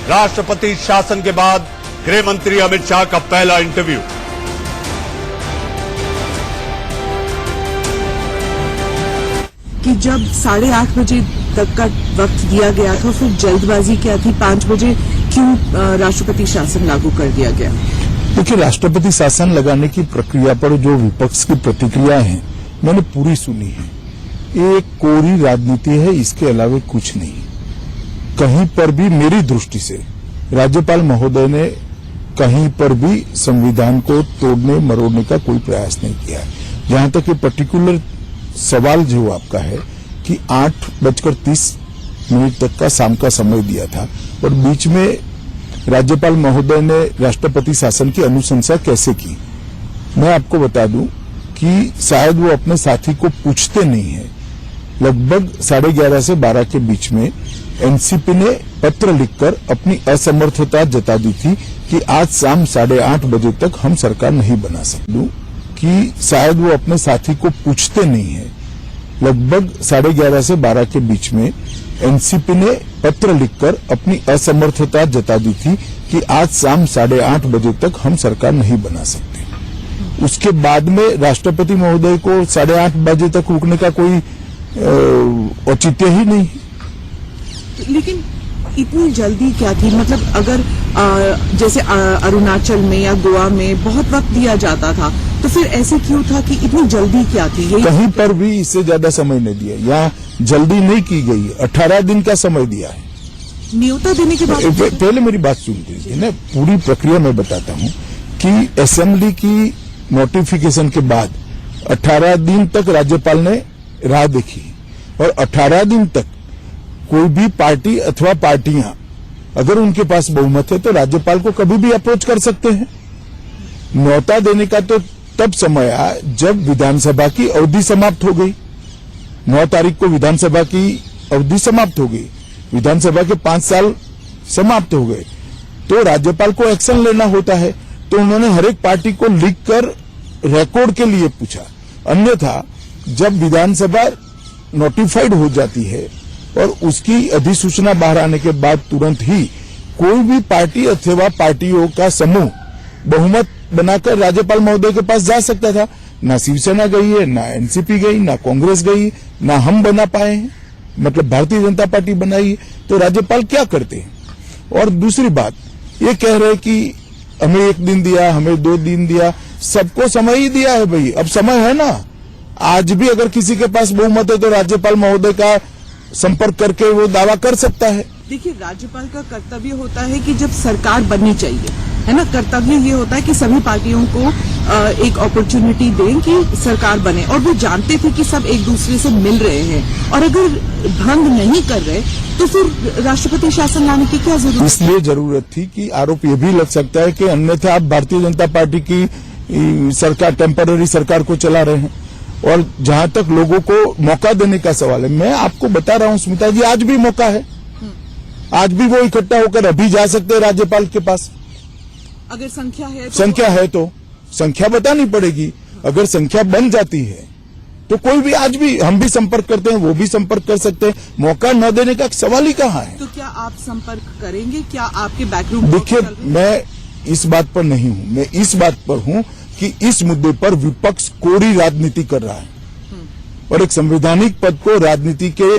Speaker 1: राष्ट्रपति शासन के बाद। गृह मंत्री अमित शाह का पहला इंटरव्यू।
Speaker 7: कि जब 8:30 बजे तक का वक्त दिया गया था, फिर जल्दबाजी क्या थी? 5 बजे क्यों राष्ट्रपति शासन लागू कर दिया गया?
Speaker 8: देखिए, राष्ट्रपति शासन लगाने की प्रक्रिया पर जो विपक्ष की प्रतिक्रिया है मैंने पूरी सुनी है। ये एक कोरी राजनीति है, इसके अलावा कुछ नहीं। कहीं पर भी मेरी दृष्टि से राज्यपाल महोदय ने कहीं पर भी संविधान को तोड़ने मरोड़ने का कोई प्रयास नहीं किया है। जहां तक ये पर्टिकुलर सवाल जो आपका है कि 8:30 तक का शाम का समय दिया था और बीच में राज्यपाल महोदय ने राष्ट्रपति शासन की अनुशंसा कैसे की, मैं आपको बता दूं कि शायद वो अपने साथी को पूछते नहीं है। लगभग 11:30 से 12 के बीच में एनसीपी ने पत्र लिखकर अपनी असमर्थता जता दी थी कि आज शाम 8:30 बजे तक हम सरकार नहीं बना सकते, कि शायद वो अपने साथी को पूछते नहीं है। लगभग 11:30 से 12 के बीच में एनसीपी ने पत्र लिखकर अपनी असमर्थता जता दी थी कि आज शाम 8:30 बजे तक हम सरकार नहीं बना सकते। उसके बाद में राष्ट्रपति महोदय को 8:30 बजे तक रुकने का कोई औचित्य ही नहीं।
Speaker 7: लेकिन इतनी जल्दी क्या थी? मतलब अगर जैसे अरुणाचल में या गोवा में बहुत वक्त दिया जाता था, तो फिर ऐसे क्यों था कि इतनी जल्दी क्या थी?
Speaker 8: कहीं पर भी इससे ज्यादा समय नहीं दिया, यहाँ जल्दी नहीं की गई। 18 दिन का समय दिया है
Speaker 7: न्योता देने के बाद।
Speaker 8: पहले मेरी बात सुन लीजिए ना, पूरी प्रक्रिया मैं बताता हूँ कि असेंबली की नोटिफिकेशन के बाद 18 दिन तक राज्यपाल ने राह देखी और 18 दिन तक कोई भी पार्टी अथवा पार्टियां अगर उनके पास बहुमत है तो राज्यपाल को कभी भी अप्रोच कर सकते हैं। न्योता देने का तो तब समय आया जब विधानसभा की अवधि समाप्त हो गई। 9 तारीख को विधानसभा की अवधि समाप्त हो गई, विधानसभा के 5 साल समाप्त हो गए, तो राज्यपाल को एक्शन लेना होता है। तो उन्होंने हर एक पार्टी को लिखकर रिकॉर्ड के लिए पूछा। अन्यथा जब विधानसभा नोटिफाइड हो जाती है और उसकी अधिसूचना बाहर आने के बाद तुरंत ही कोई भी पार्टी अथवा पार्टियों का समूह बहुमत बनाकर राज्यपाल महोदय के पास जा सकता था। ना शिवसेना गई है, ना एनसीपी गई, ना कांग्रेस गई, ना हम बना पाए हैं, मतलब भारतीय जनता पार्टी बनाई है। तो राज्यपाल क्या करते हैं? और दूसरी बात ये कह रहे कि हमें 1 दिन दिया, हमें 2 दिन दिया, सबको समय ही दिया है भाई। अब समय है ना, आज भी अगर किसी के पास बहुमत है तो राज्यपाल महोदय का संपर्क करके वो दावा कर सकता है।
Speaker 7: देखिए, राज्यपाल का कर्तव्य होता है कि जब सरकार बननी चाहिए, है ना, कर्तव्य ये होता है कि सभी पार्टियों को एक अपॉर्चुनिटी दें कि सरकार बने। और वो जानते थे कि सब एक दूसरे से मिल रहे हैं, और अगर भंग नहीं कर रहे तो फिर राष्ट्रपति शासन लाने की क्या जरूरत?
Speaker 8: इसलिए जरूरत थी कि आरोप ये भी लग सकता है कि अन्यथा आप भारतीय जनता पार्टी की सरकार, टेम्पररी सरकार को चला रहे हैं। और जहां तक लोगों को मौका देने का सवाल है, मैं आपको बता रहा हूं स्मिता जी, आज भी मौका है। आज भी वो इकट्ठा होकर अभी जा सकते हैं राज्यपाल के पास।
Speaker 7: अगर संख्या है तो
Speaker 8: संख्या है तो संख्या बतानी पड़ेगी। अगर संख्या बन जाती है तो कोई भी आज भी हम भी संपर्क करते हैं, वो भी संपर्क कर सकते हैं, मौका न देने का सवाल ही कहाँ है।
Speaker 7: तो क्या आप संपर्क करेंगे? क्या आपके बैकरूम?
Speaker 8: देखिए, मैं इस बात पर नहीं हूं, मैं इस बात पर हूं कि इस मुद्दे पर विपक्ष कोरी राजनीति कर रहा है और एक संवैधानिक पद को राजनीति के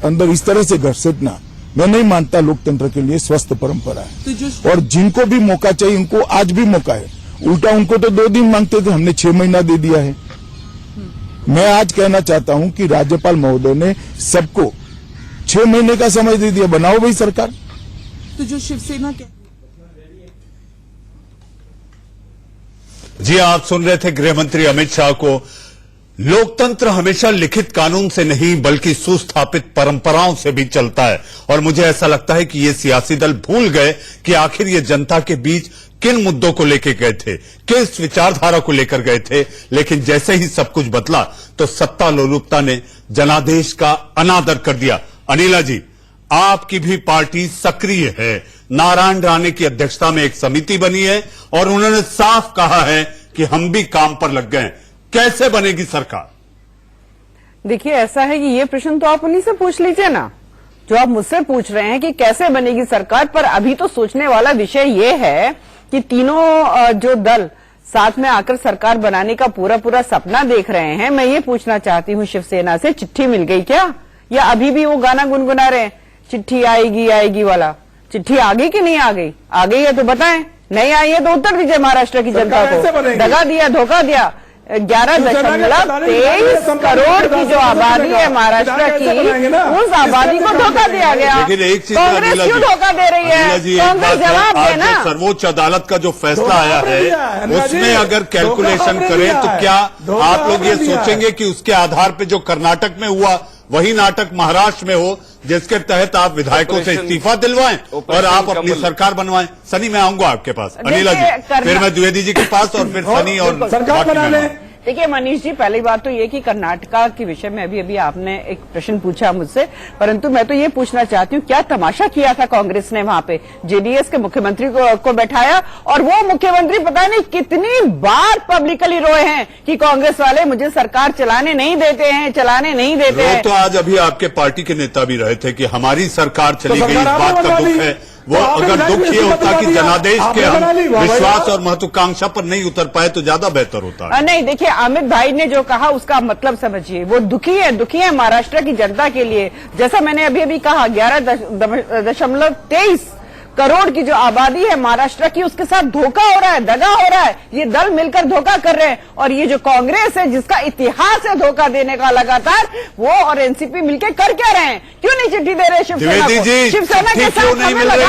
Speaker 8: अंदर इस तरह से घसीटना मैं नहीं मानता लोकतंत्र के लिए स्वस्थ परंपरा है।
Speaker 7: तो
Speaker 8: और जिनको भी मौका चाहिए उनको आज भी मौका है। उल्टा उनको तो 2 दिन मांगते थे, हमने 6 महीना दे दिया है। मैं आज कहना चाहता हूं कि राज्यपाल महोदय ने सबको 6 महीने का समय दे दिया, बनाओ भाई सरकार।
Speaker 7: तो जो शिवसेना के
Speaker 1: जी, आप सुन रहे थे गृह मंत्री अमित शाह को। लोकतंत्र हमेशा लिखित कानून से नहीं बल्कि सुस्थापित परंपराओं से भी चलता है और मुझे ऐसा लगता है कि ये सियासी दल भूल गए कि आखिर ये जनता के बीच किन मुद्दों को लेकर गए थे, किस विचारधारा को लेकर गए थे। लेकिन जैसे ही सब कुछ बदला तो सत्ता लोलुपता ने जनादेश का अनादर कर दिया। अनिला जी, आपकी भी पार्टी सक्रिय है। नारायण राणे की अध्यक्षता में एक समिति बनी है और उन्होंने साफ कहा है कि हम भी काम पर लग गए। कैसे बनेगी सरकार?
Speaker 9: देखिए, ऐसा है कि ये प्रश्न तो आप उन्हीं से पूछ लीजिए ना, जो आप मुझसे पूछ रहे हैं कि कैसे बनेगी सरकार। पर अभी तो सोचने वाला विषय ये है कि तीनों जो दल साथ में आकर सरकार बनाने का पूरा सपना देख रहे हैं। मैं ये पूछना चाहती हूँ शिवसेना से, चिट्ठी मिल गई क्या, या अभी भी वो गाना गुनगुना रहे हैं चिट्ठी आएगी आएगी वाला? चिट्ठी आ गई कि नहीं आ गई? आ गई है तो बताएं, नहीं आई है तो उत्तर दीजिए महाराष्ट्र की जनता को। दगा दिया, धोखा दिया। 11.23 करोड़ की जो आबादी है महाराष्ट्र की, उस आबादी को धोखा दिया गया।
Speaker 1: लेकिन एक चीज
Speaker 9: कांग्रेस क्यों धोखा दे रही है? कांग्रेस जवाब दे ना।
Speaker 1: सर्वोच्च अदालत का जो फैसला आया है उसमें अगर कैलकुलेशन करें तो क्या आप लोग ये सोचेंगे कि उसके आधार पर जो कर्नाटक में हुआ वही नाटक महाराष्ट्र में हो, जिसके तहत आप विधायकों से इस्तीफा दिलवाएं और आप अपनी सरकार बनवाएं? सनी, मैं आऊंगा आपके पास। अनिला जी, फिर मैं द्विवेदी जी के पास और फिर सनी और
Speaker 10: सरकार बनाने।
Speaker 9: देखिए मनीष जी, पहली बात तो ये कि कर्नाटका के विषय में अभी आपने एक प्रश्न पूछा मुझसे, परंतु मैं तो ये पूछना चाहती हूँ, क्या तमाशा किया था कांग्रेस ने वहां पे? जेडीएस के मुख्यमंत्री को बैठाया और वो मुख्यमंत्री पता नहीं कितनी बार पब्लिकली रोए हैं कि कांग्रेस वाले मुझे सरकार चलाने नहीं देते हैं।
Speaker 1: तो आज अभी आपके पार्टी के नेता भी रहे थे कि हमारी सरकार चली गई, इस बात का दुख है। वो अगर दुख ये होता कि जनादेश के हम विश्वास और महत्वाकांक्षा पर नहीं उतर पाए तो ज्यादा बेहतर होता है।
Speaker 9: नहीं, देखिए अमित भाई ने जो कहा उसका मतलब समझिए, वो दुखी है महाराष्ट्र की जनता के लिए। जैसा मैंने अभी कहा, 11.23 करोड़ की जो आबादी है महाराष्ट्र की, उसके साथ धोखा हो रहा है, दगा हो रहा है। ये दल मिलकर धोखा कर रहे हैं और ये जो कांग्रेस है जिसका इतिहास है धोखा देने का लगातार, वो और एनसीपी मिलकर कर क्या रहे हैं? क्यों नहीं चिट्ठी दे रहे शिवसेना को? शिवसेना के साथ
Speaker 1: नहीं मिल रही?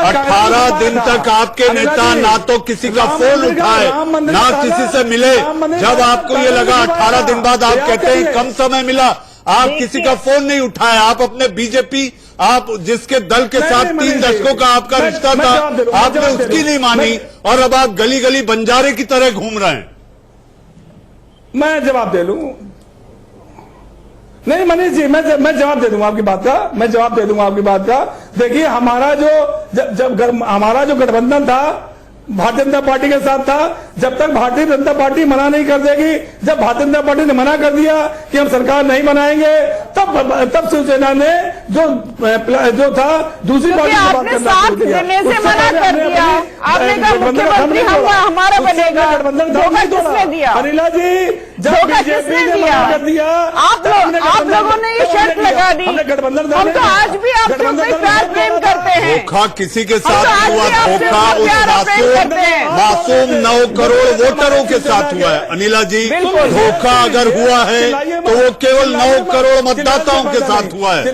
Speaker 1: 18 दिन तक आपके नेता ना तो किसी का फोन उठाए ना किसी से मिले। जब आपको ये लगा 18 दिन बाद आप कहते हैं कम समय मिला, आप किसी का फोन नहीं उठाए। आप अपने बीजेपी, आप जिसके दल के साथ 3 दशकों का आपका रिश्ता था, आपने उसकी नहीं मानी और अब आप गली गली बंजारे की तरह घूम रहे हैं।
Speaker 10: मैं जवाब दे लूं? नहीं मनीष जी, मैं जवाब दे दूंगा आपकी बात का। देखिए, हमारा जो गठबंधन था भारतीय जनता पार्टी के साथ था, जब तक भारतीय जनता पार्टी मना नहीं कर देगी, जब भारतीय जनता पार्टी ने मना कर दिया कि हम सरकार नहीं बनाएंगे, तब शिवसेना ने जो था दूसरी पार्टी से बात करना शुरू किया।
Speaker 9: से मना कर दिया। आपने कहा मुख्यमंत्री हमारा बनेगा। धोखा किसने दिया?
Speaker 10: अनिला जी, जब बीजेपी ने मना कर दिया,
Speaker 9: आप लोगों ने ये शर्त लगा दी। हम तो आज भी आपसे प्यार प्रेम करते हैं।
Speaker 1: धोखा किसी के साथ हुआ? धोखा मासूम 9 करोड़ वोटरों के साथ हुआ है। अनिला जी, धोखा अगर हुआ है तो वो केवल 9 करोड़ मतदाताओं के साथ हुआ है।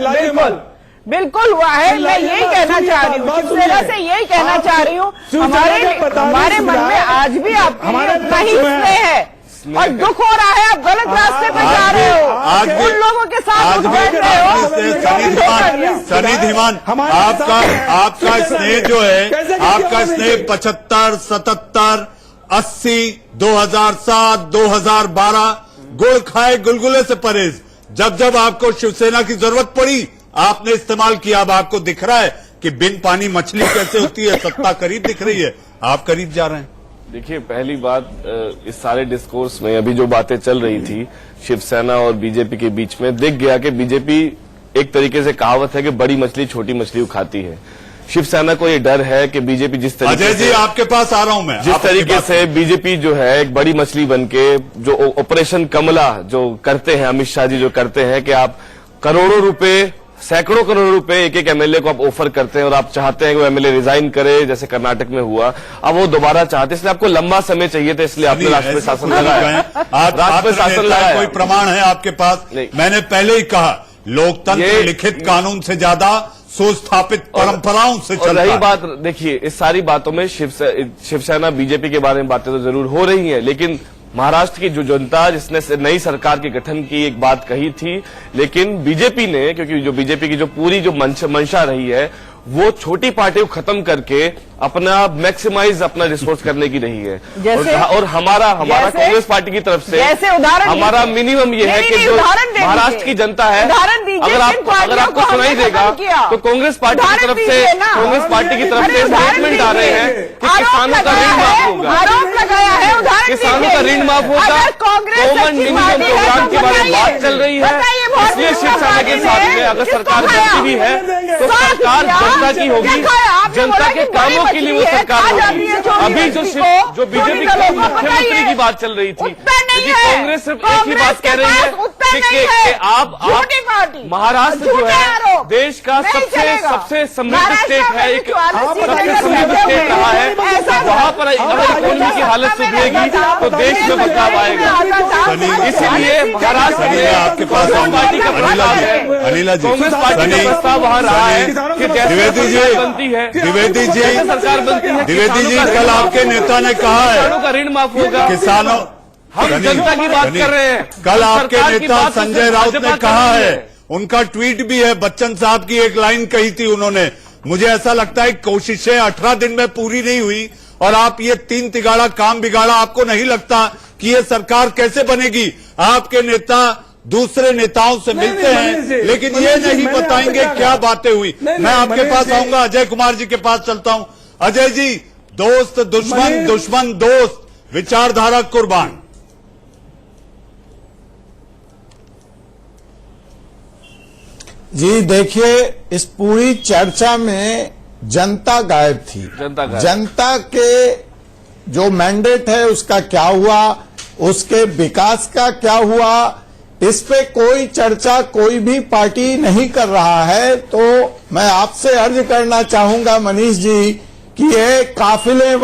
Speaker 9: बिल्कुल हुआ है। मैं यही कहना चाह रही हूँ, शिवसेना से यही कहना चाह रही हूँ, हमारे मन में आज भी आपके लिए उतना ही स्नेह है और दुख हो रहा है। आप गलत रास्ते पे जा रहे हो,
Speaker 1: आज भी
Speaker 9: उन लोगों के साथ बैठ रहे हो।
Speaker 1: सनी धीमान, आपका स्नेह जो है, आपका स्नेह 75, 77, 80, 2007, 2012 गुड़ खाए गुलगुले से परहेज। जब आपको शिवसेना की जरूरत पड़ी आपने इस्तेमाल किया। अब आपको दिख रहा है कि बिन पानी मछली कैसे होती है, सत्ता करीब दिख रही है, आप करीब जा रहे हैं।
Speaker 12: देखिए, पहली बात, इस सारे डिस्कोर्स में अभी जो बातें चल रही थी शिवसेना और बीजेपी के बीच में, दिख गया कि बीजेपी, एक तरीके से कहावत है कि बड़ी मछली छोटी मछली खाती है। शिवसेना को ये डर है कि बीजेपी जिस तरीके
Speaker 1: अजय जी आपके पास आ रहा हूं मैं,
Speaker 12: जिस तरीके से बीजेपी जो है एक बड़ी मछली बनके जो ऑपरेशन कमला जो करते हैं, अमित शाह जी जो करते हैं कि आप करोड़ों रुपए, सैकड़ों करोड़ रुपए एक एक एमएलए को आप ऑफर करते हैं और आप चाहते हैं कि वो एमएलए रिजाइन करे, जैसे कर्नाटक में हुआ। अब वो दोबारा चाहते, इसलिए आपको लंबा समय चाहिए था, इसलिए आपने राष्ट्रीय शासन लगाया।
Speaker 1: राष्ट्रीय शासन लगाया, कोई प्रमाण है आपके पास? मैंने पहले ही कहा, लोकतंत्र लिखित कानून से ज्यादा सुस्थापित परंपराओं से चलता है।
Speaker 12: रही बात, देखिए, इस सारी बातों में शिवसेना बीजेपी के बारे में बातें तो जरूर हो रही हैं, लेकिन महाराष्ट्र की जो जनता, जिसने नई सरकार के गठन की एक बात कही थी, लेकिन बीजेपी ने, क्योंकि जो बीजेपी की जो पूरी जो मंशा रही है, वो छोटी पार्टी को खत्म करके अपना मैक्सिमाइज अपना रिसोर्स करने की रही है। और हमारा कांग्रेस पार्टी की तरफ से हमारा मिनिमम ये है कि जो महाराष्ट्र की जनता है, अगर आपको सुनाई देगा तो कांग्रेस पार्टी की तरफ से स्टेटमेंट आ रहे हैं कि किसानों का ऋण माफ होगा, किसानों का ऋण माफ होगा, कॉमन मिनिमम प्रोग्राम के बारे में बात चल रही है। इसलिए शिवसेना के साथ में अगर सरकार बनती भी है तो सरकार जनता की होगी, जनता के कामों के लिए वो सरकार होगी। अभी जो बीजेपी के मुख्यमंत्री की बात चल रही थी, क्योंकि कांग्रेस सिर्फ एक ही बात कह रही है कि आप महाराष्ट्र जो है देश का सबसे समृद्ध स्टेट है, एक सबसे समृद्ध स्टेट रहा है, वहां पर अगर इकोनॉमी की हालत सुधरेगी तो देश में बदलाव आएगा। इसीलिए महाराष्ट्र में आपके पास पार्टी का प्रस्ताव है, कांग्रेस पार्टी का प्रस्ताव वहां रहा है कि
Speaker 1: द्विवेदी जी
Speaker 12: बनती है,
Speaker 1: द्विवेदी जी
Speaker 12: सरकार बनती है,
Speaker 1: द्विवेदी जी कल आपके नेता ने कहा है
Speaker 12: किसानों का ऋण माफ होगा।
Speaker 1: किसानों,
Speaker 12: हम जनता की बात कर रहे हैं।
Speaker 1: कल आपके नेता संजय राउत ने कहा है, उनका ट्वीट भी है, बच्चन साहब की एक लाइन कही थी उन्होंने, मुझे ऐसा लगता है कोशिशें 18 दिन में पूरी नहीं हुई और आप ये 3 तिगाड़ा काम बिगाड़ा, आपको नहीं लगता कि ये सरकार कैसे बनेगी? आपके नेता दूसरे नेताओं से मिलते हैं लेकिन ये नहीं बताएंगे क्या बातें हुई। मैं आपके पास आऊंगा, अजय कुमार जी के पास चलता हूं। अजय जी, दोस्त दुश्मन, दुश्मन दोस्त, विचारधारा कुर्बान।
Speaker 8: जी देखिए, इस पूरी चर्चा में जनता गायब थी। जनता के जो मैंडेट है उसका क्या हुआ, उसके विकास का क्या हुआ, इस पे कोई चर्चा कोई भी पार्टी नहीं कर रहा है। तो मैं आपसे अर्ज करना चाहूंगा मनीष जी कि ये काफिले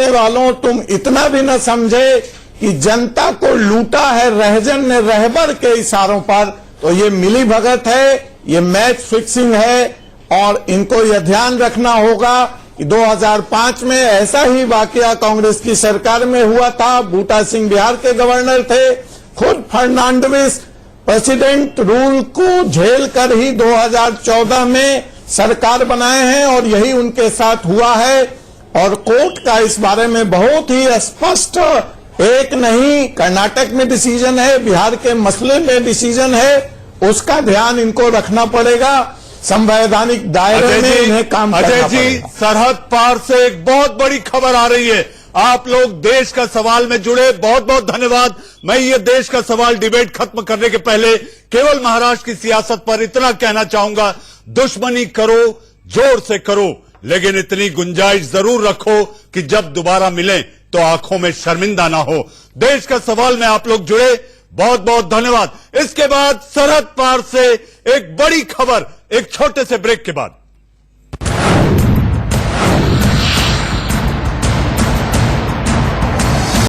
Speaker 8: वालों तुम इतना भी न समझे कि जनता को लूटा है रहजन ने रहबर के इशारों पर, तो ये मिली भगत है, ये मैच फिक्सिंग है और इनको यह ध्यान रखना होगा कि 2005 में ऐसा ही वाकया कांग्रेस की सरकार में हुआ था। बूटा सिंह बिहार के गवर्नर थे, खुद फर्नांडिस प्रेसिडेंट रूल को झेल कर ही 2014 में सरकार बनाए हैं और यही उनके साथ हुआ है। और कोर्ट का इस बारे में बहुत ही स्पष्ट, एक नहीं, कर्नाटक में डिसीजन है, बिहार के मसले में डिसीजन है, उसका ध्यान इनको रखना पड़ेगा। संवैधानिक दायरे में इन्हें काम करना पड़ेगा।
Speaker 1: अजय जी, सरहद पार से एक बहुत बड़ी खबर आ रही है। आप लोग देश का सवाल में जुड़े, बहुत बहुत धन्यवाद। मैं ये देश का सवाल डिबेट खत्म करने के पहले केवल महाराष्ट्र की सियासत पर इतना कहना चाहूंगा, दुश्मनी करो, जोर से करो, लेकिन इतनी गुंजाइश जरूर रखो कि जब दोबारा मिलें तो आंखों में शर्मिंदा ना हो। देश का सवाल में आप लोग जुड़े, बहुत बहुत धन्यवाद। इसके बाद सरहद पार से एक बड़ी खबर, एक छोटे से ब्रेक के बाद।